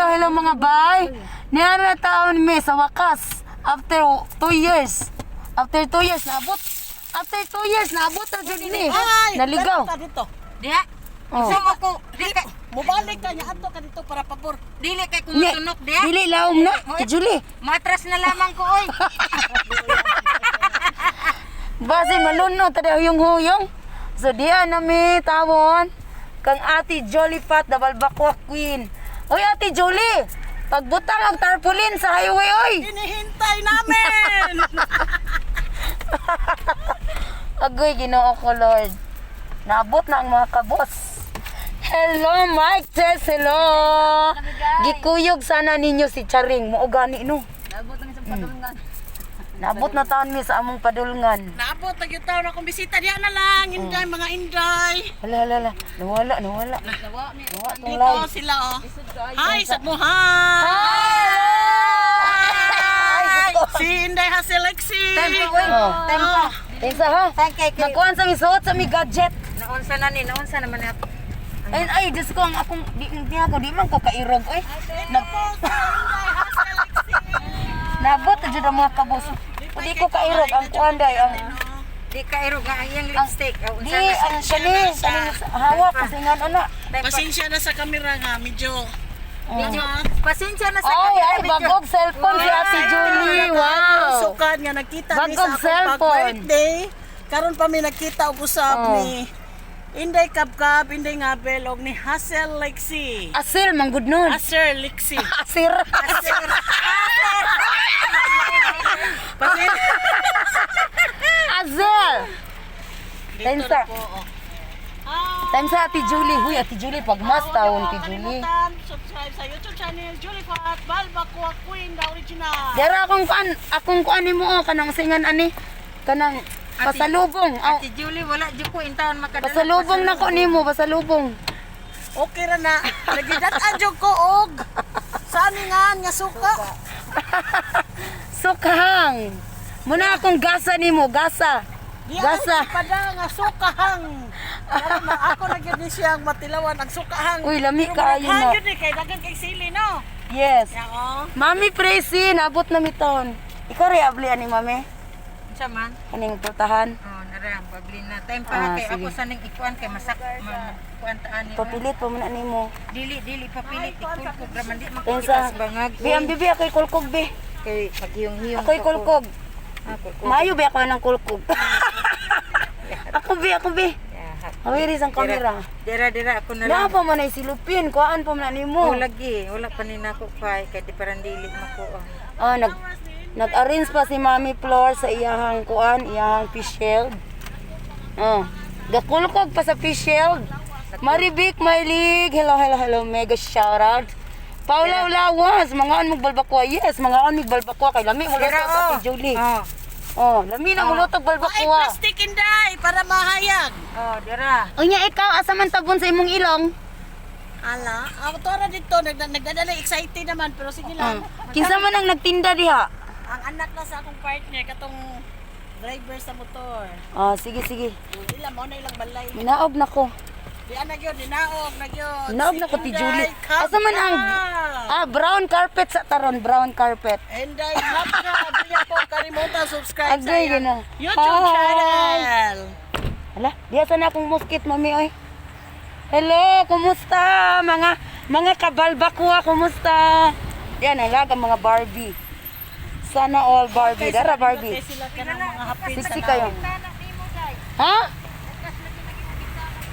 hello mga bay. Niara taon mi sa wakas. After 2 years. After 2 years naabot. After 2 years naabot ra jud ni. Naligaw. Ka dito. Diha. Oh. Sa ako, di kay Mubalik ka niya ato ka dito para pabor. dili kay kumutunok diha. Dili laom na. Ti Julie. Matras na lamang ko oy. Base malunod ta yung huyong. So diya na mi tawon kang Ate Jolie Pat Dabalbakwa Queen. Oy Ate Jolie, pagbutang og tarpaulin sa highway oy. Hinihintay namin. Agoy Ginoo ko Lord. Naabot na ang mga kabos. Hello Mike Tess, hello. Gikuyog sana ninyo si Charing, mo gani no. Nabot ang isang padulungan. Naabot na taon mi sa among padulngan. Naabot na yung taon akong bisita diya na lang. Inday, mga inday. Hala. Nawala. Nawa mi. Nawala tong Dito live. sila oh. Hi, sa mo Hi! Si Inday Haselexi. Tempo oy. Oh. Tempo. Tensa ha? Thank you. Magkuhan sa misuot sa mi gadget. Naunsa na ni, naunsa naman ako. Ay, Diyos ko, ang akong, di ako, di man ko kairog, oy. Nabot na dyan ang mga kabos. Di ko kairog, ang kuanday, ang, Di ka iro nga ang iyang lipstick. di, ang kani, hawak, kasi nga, anak. Pasensya na sa kamera nga, medyo. Medyo pasensya na sa Ay, kanila, bagog cellphone si Ate Julie, wow. Sukat nga nakita ni Bagong sa akong cellphone. pag-birthday. Karon pa mi nakita og usab Oh. ni Inday Kapkap, Inday Ngabel og ni Hassel Lexi. Asil, manggod nun. Aser Lexi. Asir. Azel. Tensa. Time sa Ate Julie. Huy, Ate Julie, pag mas taon, Ate Julie. Subscribe sa YouTube channel Julie Pat Balbakwa Queen, the original. Dara akong kuan nimo kanang singan ani. Kanang pasalubong. Aw, Ate Julie, wala di ko intaon makadala. pasalubong nako nimo, pasalubong. Okay ra na. Nagidat-an jud ko og saningan nga suka. Sukahang. Muna akong gasa nimo, gasa. Gasa. Pada nga sukahang. Ako na gyud ni siya matilawan ang sukahang. Uy, lami kaayo na. Gyud ni kay dagan kay sili no. Yes. Ya oh. Mami Presi, nabot na miton. Ikaw rin abli ani mami. Sa man. Kaning putahan. Oh, nara pabli na. Time pa Ah, kay sige. ako saning ikuan kay masak kuan taan ni. Papilit pa muna nimo. Dili papilit ikul ko graman di Tensa. makikitas bangag. Bi ang bibi ako'y kulkog bi. Kay paghiyong-hiyong. Ako'y kulkog. Kulkog. Maayo bi ako ng kulkog. ako bi. Hawiri sang kamera. Dira ako na Na lang. pa man ay silupin, kuan pa man nimo. Oh, lagi. Wala pa ni nako kay di parang dili mako. Ah, nag-arrange pa si Mami Flor sa iyahang kuan, iyahang fish shield. Oh, gakulkog pa sa fish shield. Maribik Mylig, hello, mega shout out. Paula Ulawas, mga anmog balbakwa. Yes, mga anmog balbakwa kay lami mo Dira sa oh. Ate Julie. Oh. Oh, lami na mulotog Ay balbakwa. plastic inday para mahayag. Oh, dira. Unya ikaw asa man tabon sa imong ilong? Ala, ako tora dito nagdadala excited naman pero sige lang. Kinsa man ang nagtinda diha? Ang anak na sa akong partner katong driver sa motor. Ah, sige. Dila mo na ilang balay. Minaog na ko. Di ana gyud dinaog na gyud. Naog na ko ti Inday Julie. Kapka. Asa man ang brown carpet sa taron, brown carpet. Inday Kapka, biya po kalimutan subscribe sa Agay, iyang gina. YouTube Hi. channel. Hala, diya sana akong muskit, mami, oy. Hello, kumusta? Mga kabalbakwa, kumusta? Yan, alaga mga Barbie. Sana all Barbie. Dara, Barbie. Kay sila ka ng mga hapin sa Siksi kayo. Ha?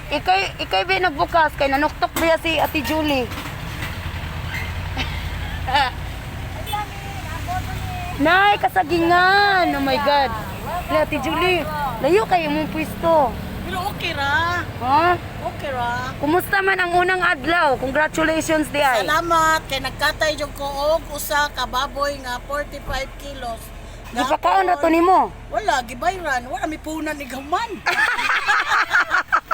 Ikay ba nagbukas? Kay nanuktok ba si Ate Julie? Nay, kasagingan! Oh my God. Ate Julie, layo kayo mong pwesto. Pero okay ra. Ha? Okay ra. Kumusta man ang unang adlaw? Congratulations di ay. Salamat kay nagkatay jud ko og usa ka baboy nga 45 kilos. Di pa kaon ra to nimo. Wala gibayran, wala mi punan ni gaman.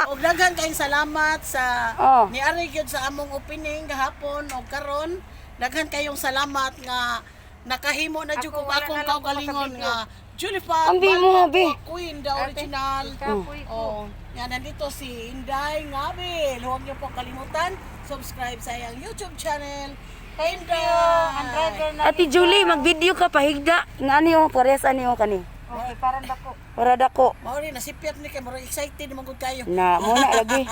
Og daghan kayong salamat sa Oh. niari gyud sa among opening gahapon og karon. Daghan kayong salamat nga nakahimo na jud ko Ako, wala akong na lang ko kaugalingon makabidyo. nga Julie Pat Ambi mo, Bi. Queen, the original. Kapoy Oh, ko. yan nandito si Inday Ngabel. Huwag niyo po kalimutan, subscribe sa iyang YouTube channel, Thank you. Ang driver na Ate Julie, mag-video ka pahigda. Nga ani oh, pares ani oh kani. okay, parang dako. Para dako. Mao rin nasipyat ni kay mura excited mo gud kayo. Na mo na lagi.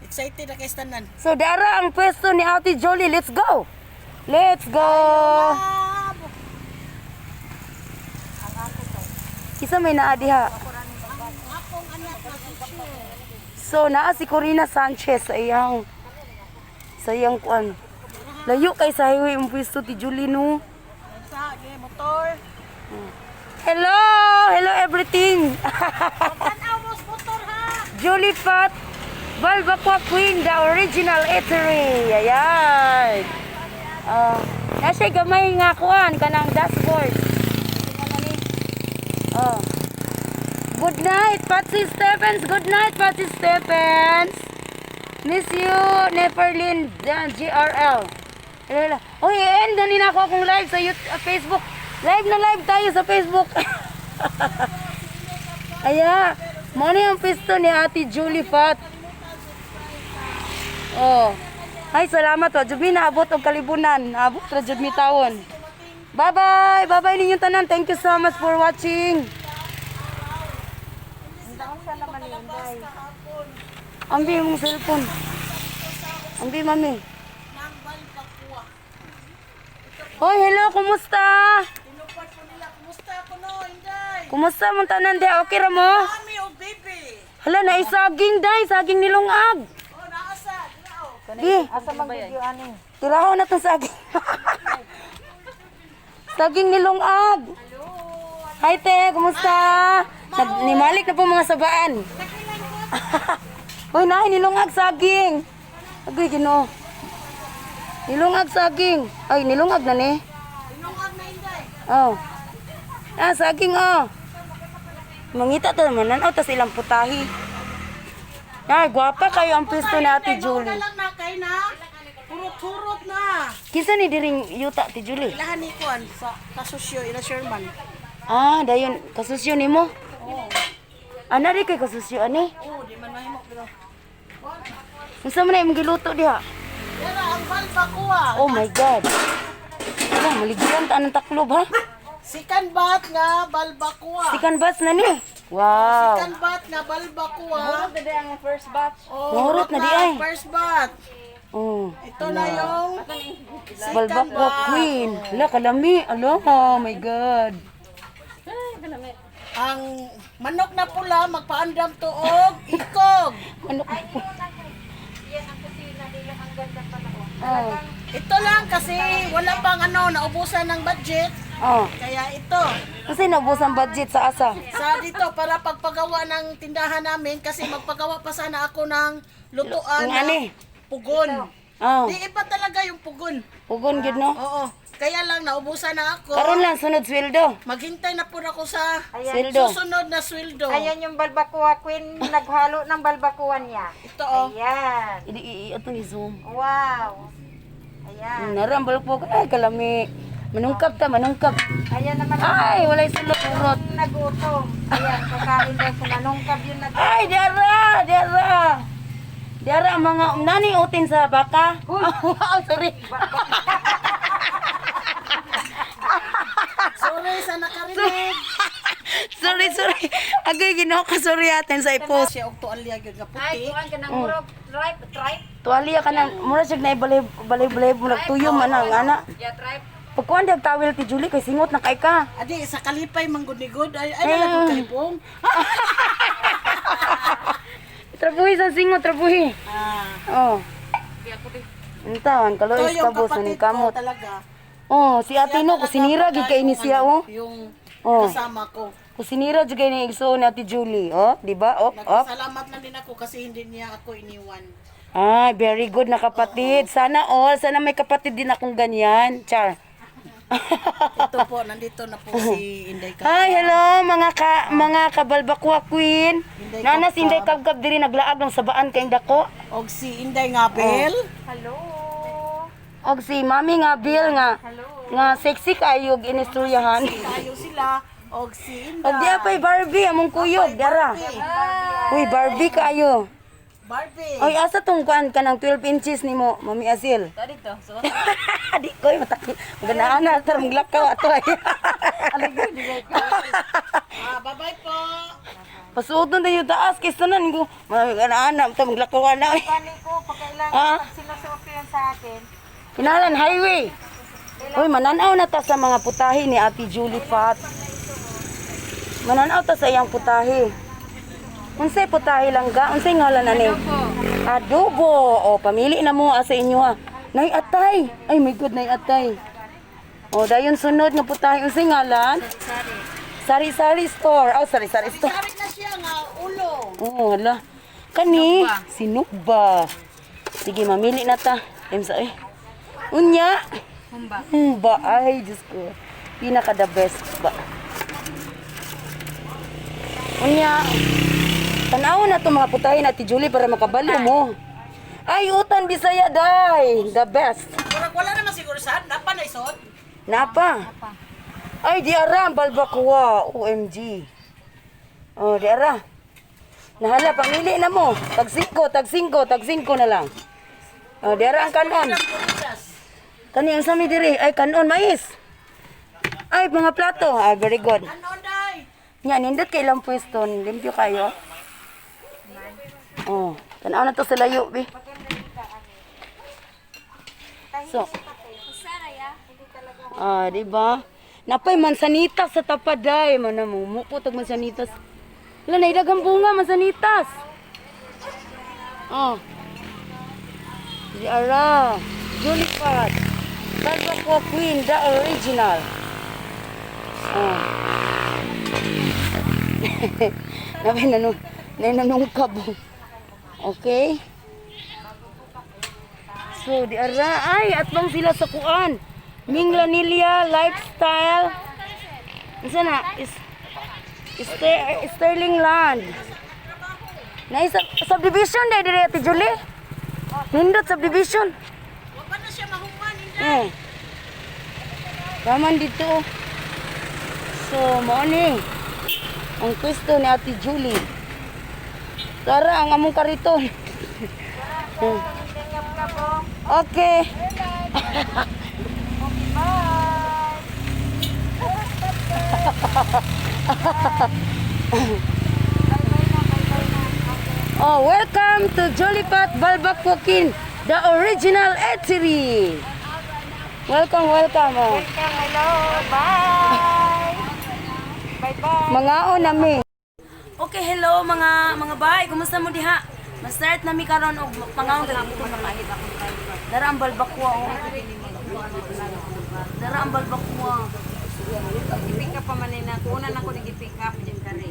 Excited na kay tanan. So dara ang pwesto ni Ate Julie. Let's go. Let's go. Isa may naa diha. Akong anak na teacher. So naa si Corina Sanchez sa iyang kuan. Layo kay sa highway ang pwesto ti Julie no. Sa motor. Hello, hello everything. Tanaw motor ha. Julie Fat Balbaqua Queen, the original eatery. Ayan. Nasa gamay nga kuan kanang dashboard. Oh. Good night, Patsy Stephens. Good night, Patsy Stephens. Miss you, Neferlin GRL. Hello, hello. Oy, end na nina ako akong live sa YouTube, Facebook. Live na live tayo sa Facebook. Aya, mo na yung pisto ni Ate Julie Fat. Oh. Ay, salamat o. Jud mi naabot og kalibunan. Naabot ra jud mi tawon. Bye-bye. Bye-bye ninyong tanan. Thank you so much for watching. Ambi mong cellphone. Ambi, mami. Nang Balbaqua. Hoy, hello. Kumusta? Tinupad po nila. Kumusta ko no, Inday? Kumusta mong tanan di? Okay ra mo? Mami o baby. Hala, naisaging day. Saging nilungag. Oh, naasa. Dinao. Di. Asa man video ani? Tiraho na itong saging. Saging nilungag. Hi, te. Kumusta? Nimalik na po mga sabaan. Uy, nahin, nilungag saging. Agay, gino. Nilungag saging. Ay, nilungag na ni. Tinungag na, Inday. Oh. Ah, saging, oh. Mangita to naman. Oh, tas ilang putahi. Ay, gwapa kayo ang pwesto ni Ate Julie. Lang na kay na. Turot-turot na. Kinsa ni diring yuta, Ate Julie? Ilahan ni Kuan sa kasusyo, ila Sherman. Ah, dayon, kasusyo ni mo? Oo. Ana rin kay kasusyo, ani? Oo, di man mahimo pero. Unsa man na imong giluto diha? Pero ang Balbaqua. Oh my God. Wala, maligyan ta anong taklob, ha? Sikan bat nga Balbaqua. Sikan bas na ni. Wow. Sikan bat nga Balbaqua. Dede ang first batch. Oh, Nahurot na di ay. First bat. Oh. Ito na yung Balbaqua Queen. Hala, kalami. Alo, oh my God. ang manok na pula magpaandam tuog ikog. Ano? Oh. Ito lang kasi wala pang naubusan ng budget. Oh. Kaya ito. Kasi nabos ang budget sa asa. Sa dito para pagpagawa ng tindahan namin kasi magpagawa pa sana ako ng lutuan Ang na ani? pugon. Oh. Di iba talaga yung pugon. Pugon gid no. Oo. Kaya lang naubusan na ako. Karon lang sunod sweldo. Maghintay na po ako sa Sweldo. susunod na sweldo. Ayan yung Balbaqua Queen, naghalo ng Balbaqua niya. Ito oh. Ayan. Ito ni Zoom. Wow. Ayan. Narambal po ay kalami. Manungkap ta, manungkap. Ayan naman Ay, walay sulot urot. nagutom. Ayan, kakain daw sa nanungkab yung nag... Ay, diara, diara. Diara ang mga nani utin sa baka. Wow, sorry. Sorry sa nakarinig. sorry. Agay ginoo ka sorry atin sa i-post. Siya og tualya gyud nga Ay, puti. kuhan ka ng murag. Tripe. Tuwalya ka nang mura siya na balay mo nagtuyom man ang ana. Yeah, tripe. Pagkuhan di tawel ti Julie kay singot na kay ka. Adi sa kalipay manggud-gud ay nalagod kalipong. Trabuhi sa singot, trabuhi. Oh. Entawan, Ito kaloy yung kabos kapatid ni ko kamot. talaga. Oh, si Ate No kusinira gid kay ni siya oh. Yung Oh. kasama ko. Kusinira jud kay ni igsoon ni Ate Julie, oh, di ba? Oh, oh. Nagpasalamat na din ako kasi hindi niya ako iniwan. Ay, very good na kapatid. Sana sana may kapatid din akong ganyan. Char. Ito po, nandito na po si Inday Ka. Hi, hello mga kabalbakwa queen. Nana si Inday Kabkab diri naglaag ng sabaan kay dako. Og si Inday Ngabel. Hello. Og si Mami nga Bill nga sexy kayo ginistoryahan. Tayo sila. Og si Inday. Og di apay Barbie among kuyog dara. Uy, Barbie kayo. Barbie. Ay, asa tong kuan ka ng 12 inches ni mo, Mami Asil? Tadi to. So, Di ko, matakit. Ganaan na, tarong lakaw ato ay. Bye-bye po. Pasuoton tayo taas, kaysa na, ko. Ganaan na, tarong lakaw na. kani ko pagkailangan Ah? pag sinusuot yan sa akin. Kinalan, highway. Uy, mananaw na ta sa mga putahe ni Ate Julie Pat. Mananaw ta sa iyang putahe. Unsay putahe lang ga? Unsay ngalan ani? Adobo. O, pamili na mo sa inyo ha. Nay atay. Ay my God, nay atay. O, dayon sunod nga putahe. Unsay ngalan? Sari-sari store. Oh, sari-sari store. Sarit na siya nga, ulo. Oh, wala. Kani? Sinugba. Sige, mamili na ta. Sa Unya. Humba. Ay, Diyos ko. Pinaka the best ba. Unya. Tanaw na to mga putahin Ate Julie para makabalo mo. Ay, utan Bisaya day. The best. Wala naman siguro saan. Napa na isot. Napa? Ay, di ara ang balbakwa. OMG. Oh, di ara. Nahala, pamili na mo. Tag 5 na lang. Oh, di ara ang kanon. Kani ang sami diri. Ay, kanon, mais. Ay, mga plato. Ay, very good. Ano, day? Yan, nindot kay ilang pwesto. Limpyo kayo. Oh, tanaw na to sa layo, be. So, di ba? Napay mansanitas sa tapaday. Manamumupo tag mansanitas. Wala na idagang bunga, mansanitas. Oh. Di ara. Julie Pat. Balbakwa Queen, the original. Oh. Napay nanungkab. Okay? So, di ara. Ay, atbang sila sa kuan. Minglanilla Lifestyle. Isa na? Sterling Land. Na subdivision dahil dire Ate Julie. Nindot subdivision. Wala na siya mahuman. Hindi. Raman dito. So, morning. Ang pwesto ni Ate Julie. Tara, ang among kariton. Okay. Oh, welcome to Jolipat Balbakwa Queen, the original eatery. Welcome. Oh. Hello. Bye. Bye-bye. Mangaon nami. Okay, hello mga bay. Kumusta mo diha? Ma-start nami karon og pangaon dito na kahit ako. Dara ang balbakwa oh. Dara ang balbakwa. I-pick up pa man na ko una na ko nag-pick up din kare.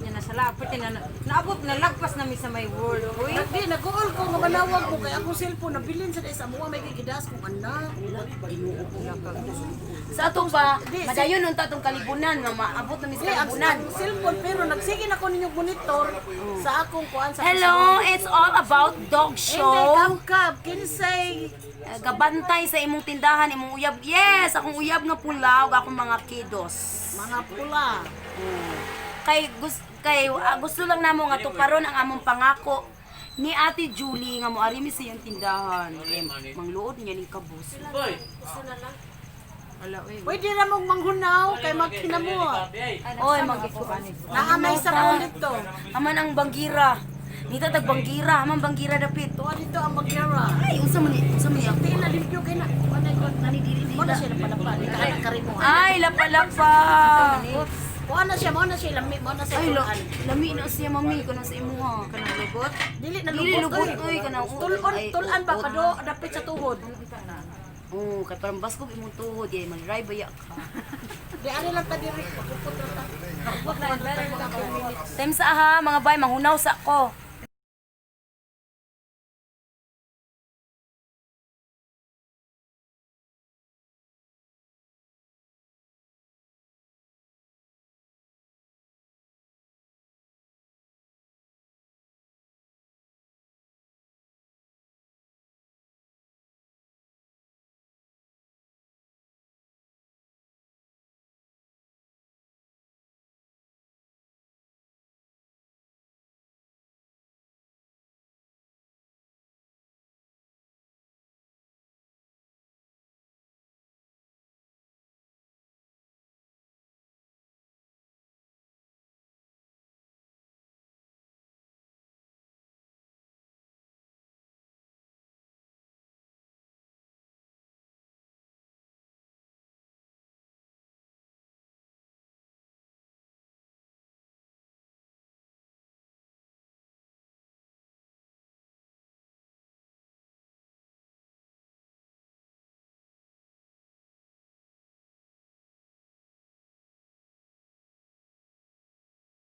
Nya na sala pati na naabot na lagpas na mi sa my world. Uy, Di, nag-uol ko nga manawag ko kay akong cellphone nabilin sa sa mga may gigidas kong anak. Sa atong ba, madayon nun tatong kalibunan, maabot na mis Di, ang kalibunan. cellphone pero nagsige na ko ninyong monitor sa akong kuan sa Hello, it's all about dog Hindi, show. kap, kinsay. Gabantay sa imong tindahan, imong uyab. Yes, akong uyab nga pula ug akong mga kiddos. Mga pula. Gusto lang namo nga tuparon ang among pangako ni Ate Julie nga moari mi sa iyang tindahan. Kay mangluod niya ning kabus. wala uy. Pwede na mong manghunaw kay magkinamuha. Oy, magikuan. Naamay sa mo dito. Aman ang banggira. Nita tag banggira, aman banggira dapit. Tuwa dito ang magyara. Ay, unsa man ni? Di na limpyo kay na. Nani dili dili. Mo na siya napalapa. Di ka karimuhan. Ay, lapalapa. Mo na siya lami, mo na siya. Ay, kuan. lami na siya mami kana sa imo ha. Kanang lugot. Dili na Dili lubot. lubot oy kana. Tulan ba kado dapit sa tuhod. Oh, kay parang baskog imong tuhod yay mag-drive baya ka. Di ari lang ta diri. Pagpupot ra ta. Pagpupot na lang ta. Time sa ha, mga bay, manghunaw sa ko.